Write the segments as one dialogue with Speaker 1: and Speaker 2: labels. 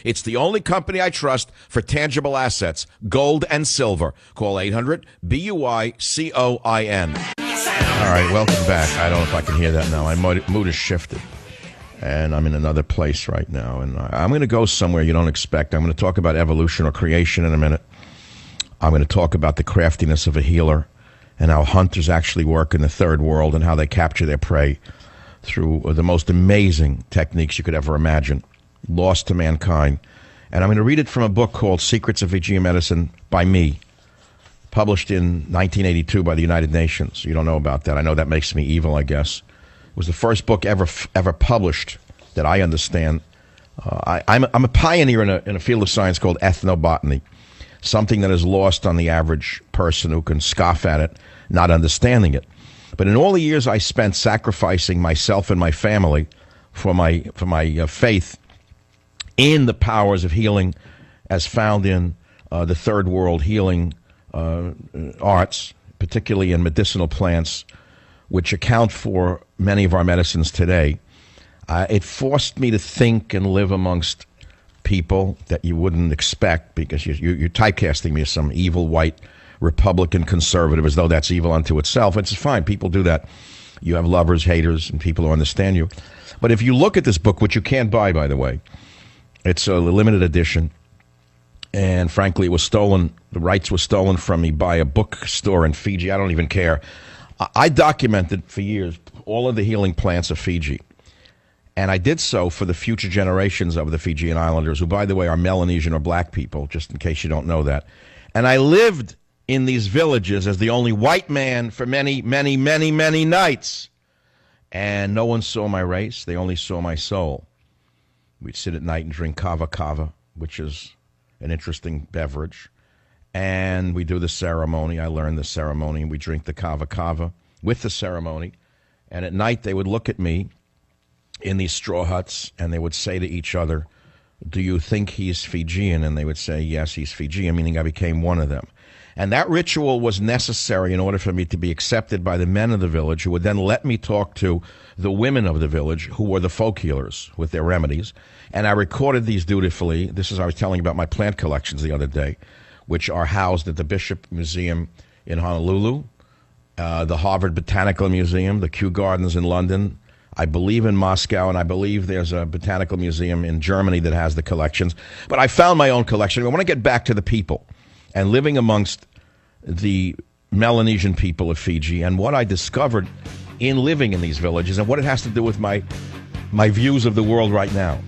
Speaker 1: It's the only company I trust for tangible assets, gold and silver. Call 800-BUI-COIN. All right, welcome back. I don't know if I can hear that now. My mood has shifted, and I'm in another place right now. And I'm going to go somewhere you don't expect. I'm going to talk about evolution or creation in a minute. I'm going to talk about the craftiness of a healer and how hunters actually work in the third world and how they capture their prey through the most amazing techniques you could ever imagine, lost to mankind. And I'm going to read it from a book called Secrets of Fijian Medicine by me, published in 1982 by the United Nations. You don't know about that. I know that makes me evil, I guess. It was the first book ever published that I understand. I'm a pioneer in a field of science called ethnobotany, something that is lost on the average person who can scoff at it, not understanding it. But in all the years I spent sacrificing myself and my family for my faith in the powers of healing as found in the third world healing arts, particularly in medicinal plants, which account for many of our medicines today, it forced me to think and live amongst people that you wouldn't expect, because you're typecasting me as some evil white Republican conservative, as though that's evil unto itself. It's fine. People do that. You have lovers, haters, and people who understand you. But if you look at this book, which you can't buy, by the way, it's a limited edition, and frankly, it was stolen. The rights were stolen from me by a bookstore in Fiji. I don't even care. I documented for years all of the healing plants of Fiji, and I did so for the future generations of the Fijian Islanders, who, by the way, are Melanesian or black people, just in case you don't know that. And I lived in these villages as the only white man for many, many, many, many nights. And no one saw my race. They only saw my soul. We'd sit at night and drink kava kava, which is an interesting beverage. And we do the ceremony. I learned the ceremony. And we drink the kava kava with the ceremony. And at night, they would look at me in these straw huts, and they would say to each other, "Do you think he's Fijian?" And they would say, "Yes, he's Fijian," meaning I became one of them. And that ritual was necessary in order for me to be accepted by the men of the village, who would then let me talk to the women of the village, who were the folk healers with their remedies. And I recorded these dutifully. This is, I was telling about my plant collections the other day, which are housed at the Bishop Museum in Honolulu, the Harvard Botanical Museum, the Kew Gardens in London, I believe in Moscow, and I believe there's a botanical museum in Germany that has the collections. But I found my own collection. I want to get back to the people and living amongst the Melanesian people of Fiji, and what I discovered in living in these villages, and what it has to do with my views of the world right now.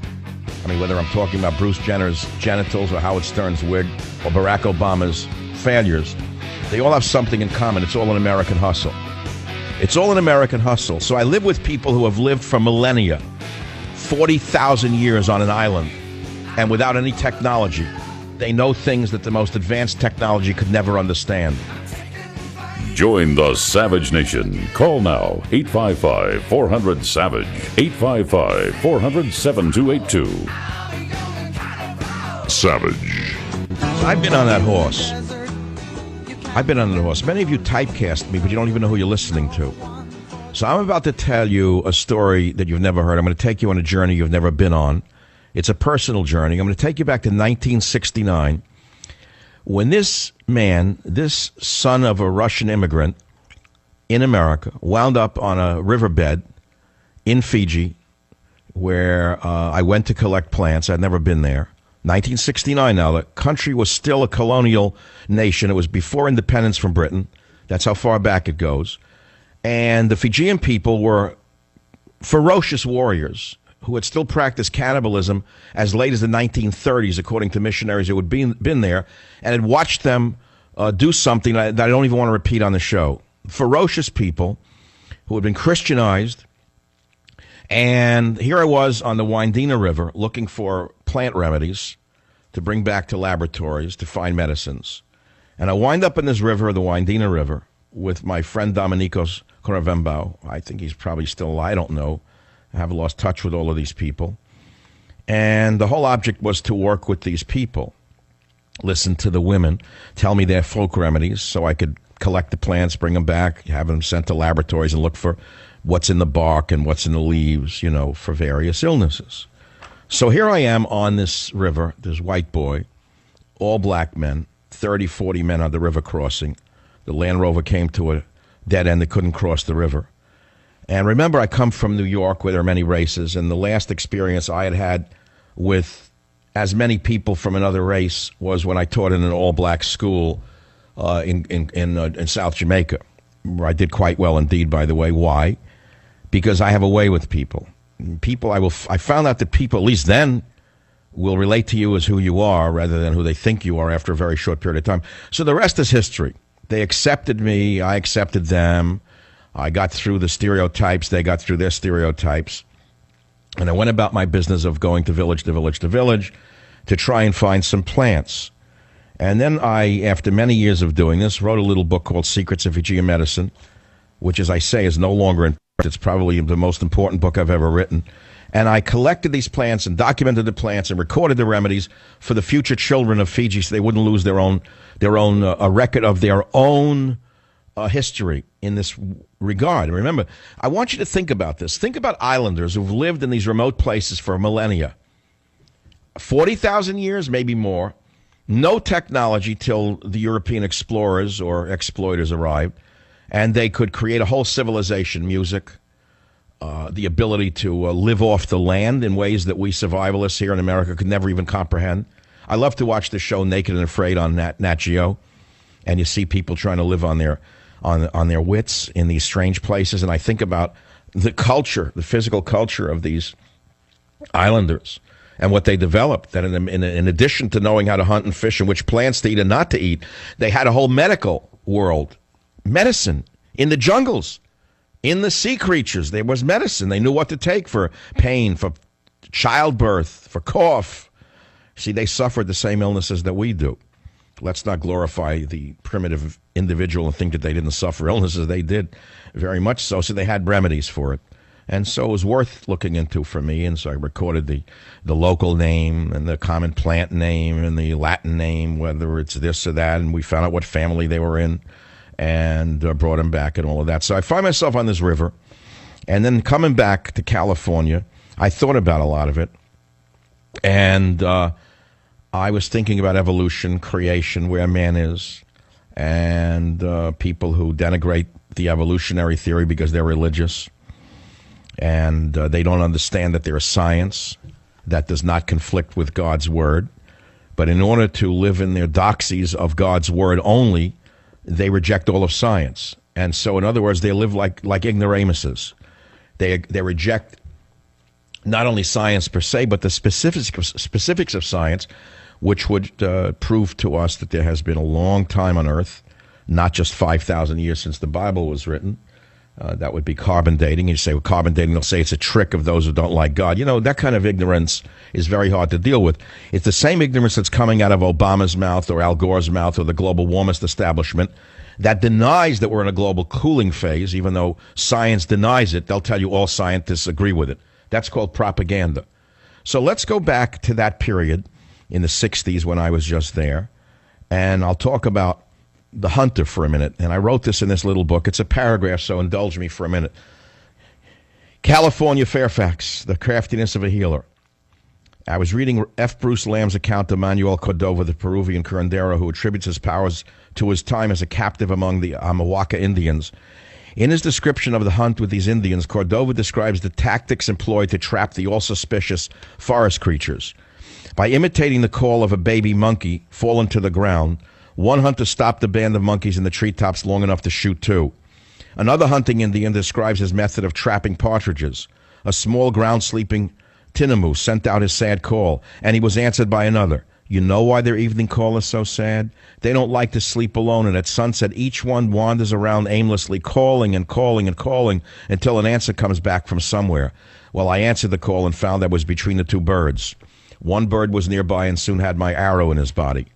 Speaker 1: I mean, whether I'm talking about Bruce Jenner's genitals or Howard Stern's wig or Barack Obama's failures, they all have something in common. It's all an American hustle. It's all an American hustle. So I live with people who have lived for millennia, 40,000 years on an island, and without any technology. They know things that the most advanced technology could never understand.
Speaker 2: Join the Savage Nation. Call now, 855-400-SAVAGE, 855-400-7282. Savage.
Speaker 1: I've been on that horse. Many of you typecast me, but you don't even know who you're listening to. So I'm about to tell you a story that you've never heard. I'm going to take you on a journey you've never been on. It's a personal journey. I'm going to take you back to 1969, when this man, this son of a Russian immigrant in America, wound up on a riverbed in Fiji, where I went to collect plants. I'd never been there. 1969 now. The country was still a colonial nation. It was before independence from Britain. That's how far back it goes. And the Fijian people were ferocious warriors who had still practiced cannibalism as late as the 1930s, according to missionaries who had been there, and had watched them do something that I don't even want to repeat on the show. Ferocious people who had been Christianized. And here I was on the Windina River looking for plant remedies to bring back to laboratories to find medicines. And I wind up in this river, the Windina River, with my friend Dominicos Coravembau. I think he's probably still alive. I don't know. I have lost touch with all of these people. And the whole object was to work with these people, listen to the women, tell me their folk remedies so I could collect the plants, bring them back, have them sent to laboratories and look for what's in the bark and what's in the leaves, you know, for various illnesses. So here I am on this river, this white boy, all black men, 30, 40 men on the river crossing. The Land Rover came to a dead end. They couldn't cross the river. And remember, I come from New York where there are many races, and the last experience I had had with as many people from another race was when I taught in an all-black school in South Jamaica, where I did quite well indeed, by the way. Why? Because I have a way with people. I found out that people, at least then, will relate to you as who you are rather than who they think you are after a very short period of time. So the rest is history. They accepted me. I accepted them. I got through the stereotypes. They got through their stereotypes. And I went about my business of going to village to village to village to try and find some plants. And then I, after many years of doing this, wrote a little book called Secrets of Fijian Medicine, which, as I say, is no longer in print. It's probably the most important book I've ever written. And I collected these plants and documented the plants and recorded the remedies for the future children of Fiji so they wouldn't lose a record of their own history in this regard. And remember, I want you to think about this. Think about islanders who've lived in these remote places for millennia. 40,000 years, maybe more. No technology till the European explorers or exploiters arrived. And they could create a whole civilization, music, the ability to live off the land in ways that we survivalists here in America could never even comprehend. I love to watch the show Naked and Afraid on Nat Geo, and you see people trying to live on their wits in these strange places, and I think about the culture, the physical culture of these islanders and what they developed, that in addition to knowing how to hunt and fish and which plants to eat and not to eat, they had a whole medical world, medicine in the jungles. In the sea creatures, there was medicine. They knew what to take for pain, for childbirth, for cough. See, they suffered the same illnesses that we do. Let's not glorify the primitive individual and think that they didn't suffer illnesses. They did, very much so. So they had remedies for it. And so it was worth looking into for me. And so I recorded the local name and the common plant name and the Latin name, whether it's this or that. And we found out what family they were in, and brought him back and all of that. So I find myself on this river, and then coming back to California, I thought about a lot of it, and I was thinking about evolution, creation, where man is, and people who denigrate the evolutionary theory because they're religious, and they don't understand that there is science that does not conflict with God's word, but in order to live in their doxies of God's word only, they reject all of science. And so, in other words, they live like ignoramuses. They reject not only science per se, but the specifics of science, which would prove to us that there has been a long time on Earth, not just 5,000 years since the Bible was written. That would be carbon dating. You say, well, carbon dating, they'll say it's a trick of those who don't like God. You know, that kind of ignorance is very hard to deal with. It's the same ignorance that's coming out of Obama's mouth or Al Gore's mouth or the global warmist establishment that denies that we're in a global cooling phase, even though science denies it. They'll tell you all scientists agree with it. That's called propaganda. So let's go back to that period in the 60s when I was just there, and I'll talk about the hunter for a minute. And I wrote this in this little book. It's a paragraph, so indulge me for a minute. California, Fairfax, the craftiness of a healer. I was reading F. Bruce Lamb's account of Manuel Cordova, the Peruvian curandero who attributes his powers to his time as a captive among the Amawaka Indians. In his description of the hunt with these Indians, Cordova describes the tactics employed to trap the all-suspicious forest creatures. By imitating the call of a baby monkey fallen to the ground, one hunter stopped a band of monkeys in the treetops long enough to shoot two. Another hunting Indian describes his method of trapping partridges. A small ground-sleeping tinamou sent out his sad call, and he was answered by another. You know why their evening call is so sad? They don't like to sleep alone, and at sunset each one wanders around aimlessly, calling and calling and calling until an answer comes back from somewhere. Well, I answered the call and found that was between the two birds. One bird was nearby and soon had my arrow in his body.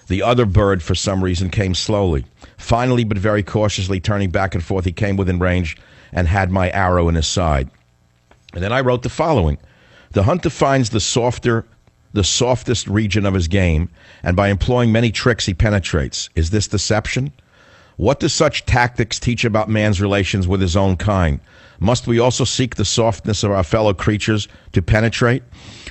Speaker 1: The other bird, for some reason, came slowly. Finally, but very cautiously, turning back and forth, he came within range and had my arrow in his side. And then I wrote the following. The hunter finds the softest region of his game, and by employing many tricks, he penetrates. Is this deception? What do such tactics teach about man's relations with his own kind? Must we also seek the softness of our fellow creatures to penetrate?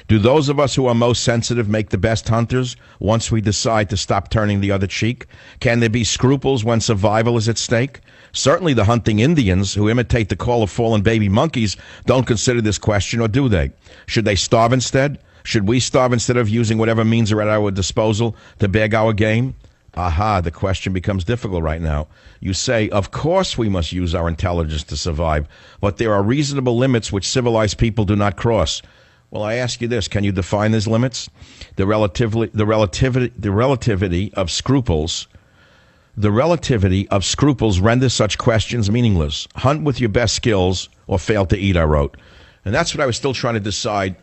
Speaker 1: Do those of us who are most sensitive make the best hunters once we decide to stop turning the other cheek? Can there be scruples when survival is at stake? Certainly the hunting Indians who imitate the call of fallen baby monkeys don't consider this question, or do they? Should they starve instead? Should we starve instead of using whatever means are at our disposal to bag our game? Aha, the question becomes difficult right now. You say, of course we must use our intelligence to survive, but there are reasonable limits which civilized people do not cross. Well, I ask you this, can you define these limits? The relativity of scruples render such questions meaningless. Hunt with your best skills or fail to eat, I wrote. And that's what I was still trying to decide,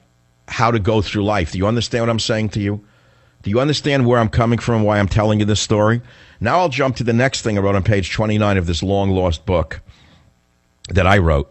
Speaker 1: how to go through life. Do you understand what I'm saying to you? Do you understand where I'm coming from, why I'm telling you this story? Now I'll jump to the next thing I wrote on page 29 of this long-lost book that I wrote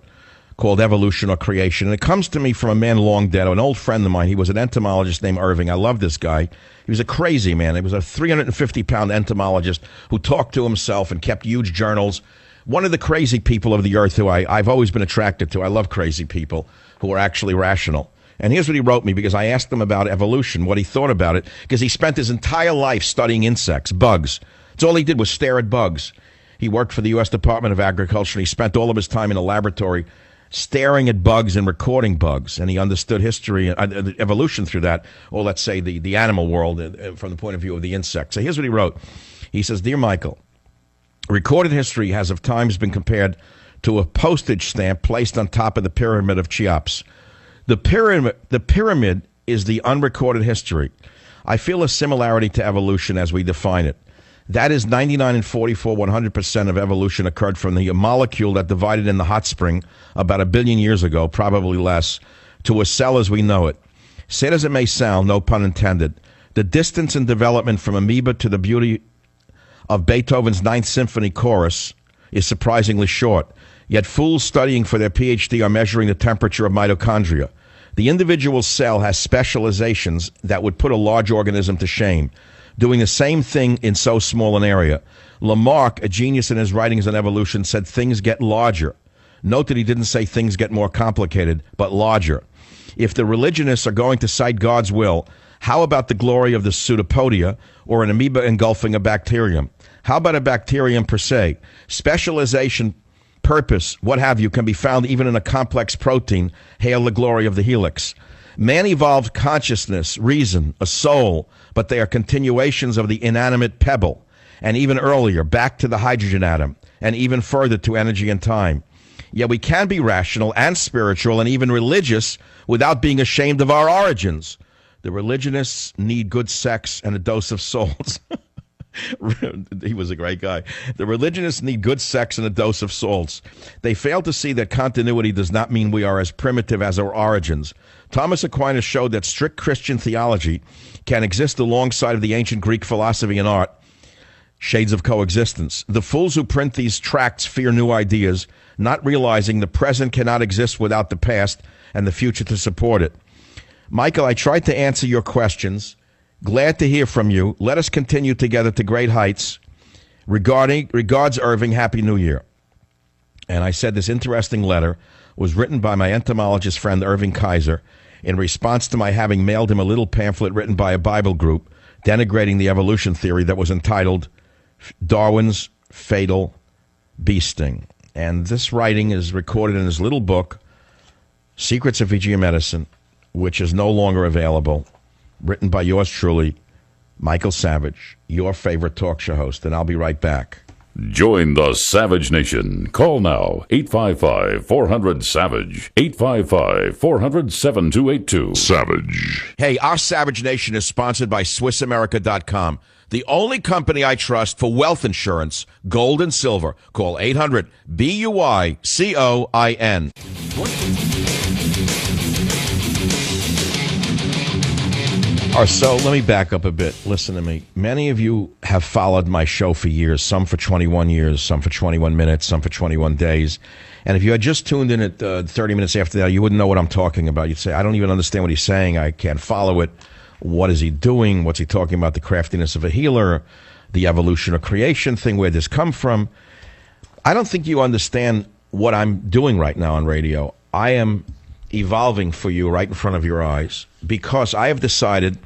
Speaker 1: called Evolution or Creation. And it comes to me from a man long dead, an old friend of mine. He was an entomologist named Irving. I love this guy. He was a crazy man. He was a 350-pound entomologist who talked to himself and kept huge journals. One of the crazy people of the earth who I've always been attracted to. I love crazy people who are actually rational. And here's what he wrote me, because I asked him about evolution, what he thought about it, because he spent his entire life studying insects, bugs. That's all he did was stare at bugs. He worked for the U.S. Department of Agriculture, and he spent all of his time in a laboratory staring at bugs and recording bugs. And he understood history, evolution through that, or let's say the animal world from the point of view of the insect. So here's what he wrote. He says, Dear Michael, recorded history has of times been compared to a postage stamp placed on top of the pyramid of Cheops. The pyramid is the unrecorded history. I feel a similarity to evolution as we define it. That is 99 and 44, 100% of evolution occurred from the molecule that divided in the hot spring about 1 billion years ago, probably less, to a cell as we know it. Sad as it may sound, no pun intended, the distance in development from amoeba to the beauty of Beethoven's Ninth Symphony chorus is surprisingly short. Yet fools studying for their PhD are measuring the temperature of mitochondria. The individual cell has specializations that would put a large organism to shame, doing the same thing in so small an area. Lamarck, a genius in his writings on evolution, said things get larger. Note that he didn't say things get more complicated, but larger. If the religionists are going to cite God's will, how about the glory of the pseudopodia or an amoeba engulfing a bacterium? How about a bacterium per se? Specialization, purpose, what have you, can be found even in a complex protein. Hail the glory of the helix. Man evolved consciousness, reason, a soul, but they are continuations of the inanimate pebble, and even earlier, back to the hydrogen atom, and even further to energy and time. Yet we can be rational and spiritual and even religious without being ashamed of our origins. The religionists need good sex and a dose of salts. He was a great guy. The religionists need good sex and a dose of salts. They fail to see that continuity does not mean we are as primitive as our origins. Thomas Aquinas showed that strict Christian theology can exist alongside of the ancient Greek philosophy and art, shades of coexistence. The fools who print these tracts fear new ideas, not realizing the present cannot exist without the past and the future to support it. Michael, I tried to answer your questions. Glad to hear from you. Let us continue together to great heights. Regards, Irving. Happy New Year. And I said this interesting letter was written by my entomologist friend Irving Kaiser in response to my having mailed him a little pamphlet written by a Bible group denigrating the evolution theory that was entitled Darwin's Fatal Bee Sting. And this writing is recorded in his little book, Secrets of Fijian Medicine, which is no longer available, written by yours truly, Michael Savage, your favorite talk show host. And I'll be right back.
Speaker 2: Join the Savage Nation. Call now, 855-400-SAVAGE, 855-400-7282. Savage.
Speaker 1: Hey, our Savage Nation is sponsored by SwissAmerica.com, the only company I trust for wealth insurance, gold and silver. Call 800-BUICOIN. So let me back up a bit. Listen to me. Many of you have followed my show for years, some for 21 years, some for 21 minutes, some for 21 days. And if you had just tuned in at 30 minutes after that, you wouldn't know what I'm talking about. You'd say, I don't even understand what he's saying. I can't follow it. What is he doing? What's he talking about? The craftiness of a healer, the evolution or creation thing, where this come from. I don't think you understand what I'm doing right now on radio. I am evolving for you right in front of your eyes because I have decided